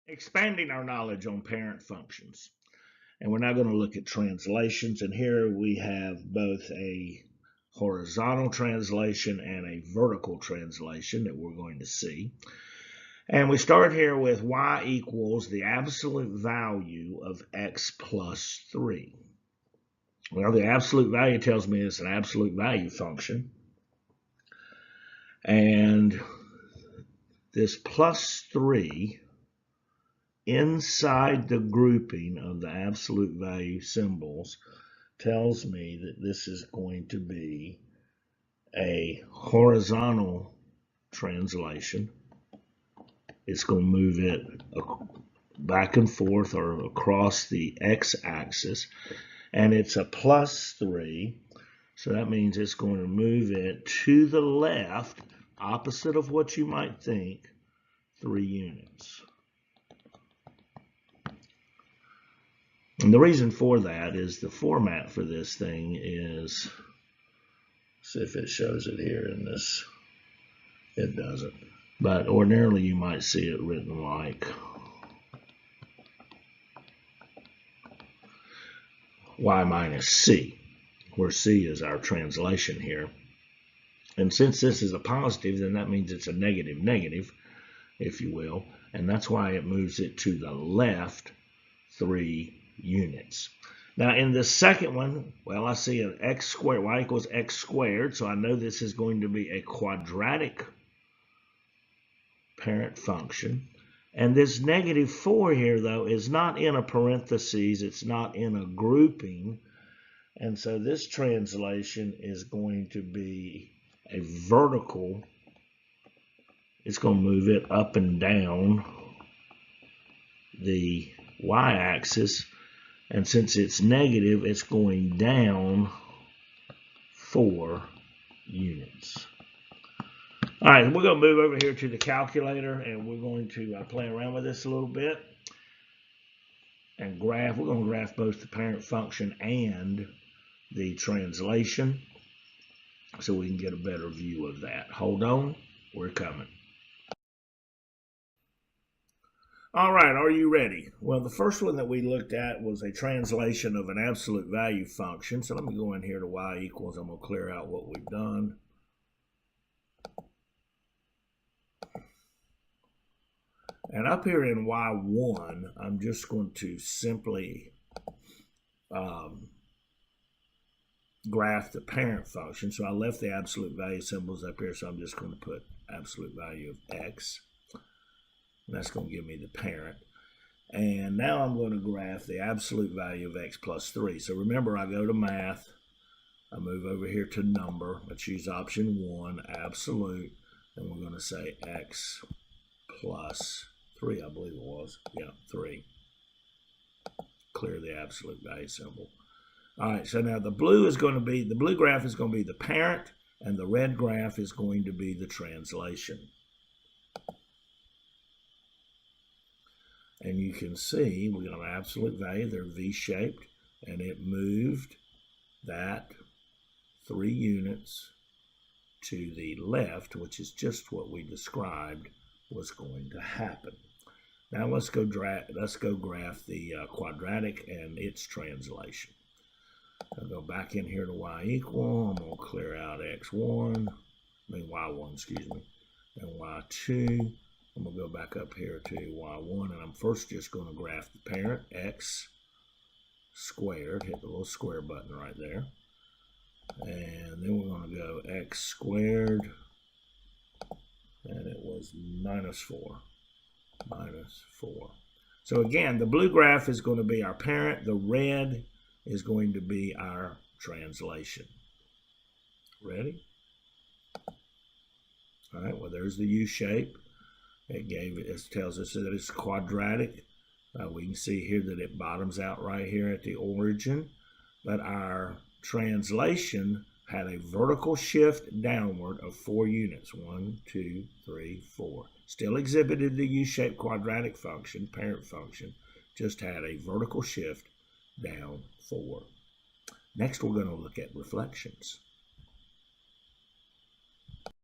Expanding our knowledge on parent functions. And we're now going to look at translations. And here we have both a horizontal translation and a vertical translation that we're going to see. And we start here with y equals the absolute value of x plus 3. Well, the absolute value tells me it's an absolute value function. And this plus 3 inside the grouping of the absolute value symbols tells me that this is going to be a horizontal translation. It's going to move it back and forth or across the x-axis, and it's a plus 3, so that means it's going to move it to the left, opposite of what you might think, 3 units. And the reason for that is the format for this thing is, see if it shows it here in this. It doesn't. But ordinarily you might see it written like y minus c, where c is our translation here. And since this is a positive, then that means it's a negative negative, if you will. And that's why it moves it to the left 3 units. Now in the second one, well, I see an x squared, y equals x squared, so I know this is going to be a quadratic parent function. And this negative 4 here, though, is not in a parentheses, it's not in a grouping, and so this translation is going to be a vertical. It's going to move it up and down the y-axis. And since it's negative, it's going down 4 units. All right, we're going to move over here to the calculator, and we're going to play around with this a little bit and graph. We're going to graph both the parent function and the translation so we can get a better view of that. Hold on, we're coming. All right, are you ready? Well, the first one that we looked at was a translation of an absolute value function. So let me go in here to y equals. I'm going to clear out what we've done. And up here in y1, I'm just going to simply graph the parent function. So I left the absolute value symbols up here, so I'm just going to put absolute value of x. And that's going to give me the parent. And now I'm going to graph the absolute value of x plus 3. So remember, I go to math. I move over here to number. I choose option 1, absolute. And we're going to say x plus 3, I believe it was. Yeah, 3. Clear the absolute value symbol. All right, so now the blue graph is going to be the parent, and the red graph is going to be the translation. And you can see we got an absolute value. They're V-shaped, and it moved that 3 units to the left, which is just what we described was going to happen. Now let's go graph the quadratic and its translation. I'll go back in here to y equal. I'm going to clear out y1, excuse me, and y2. I'm going to go back up here to y1, and I'm first just going to graph the parent, x squared, hit the little square button right there. And then we're going to go x squared, and it was minus 4. So again, the blue graph is going to be our parent, the red is going to be our translation. Ready? All right, well, there's the U shape. It tells us that it's quadratic. We can see here that it bottoms out right here at the origin, but our translation had a vertical shift downward of 4 units. 1, 2, 3, 4. Still exhibited the U-shaped quadratic function, parent function, just had a vertical shift down 4. Next, we're going to look at reflections.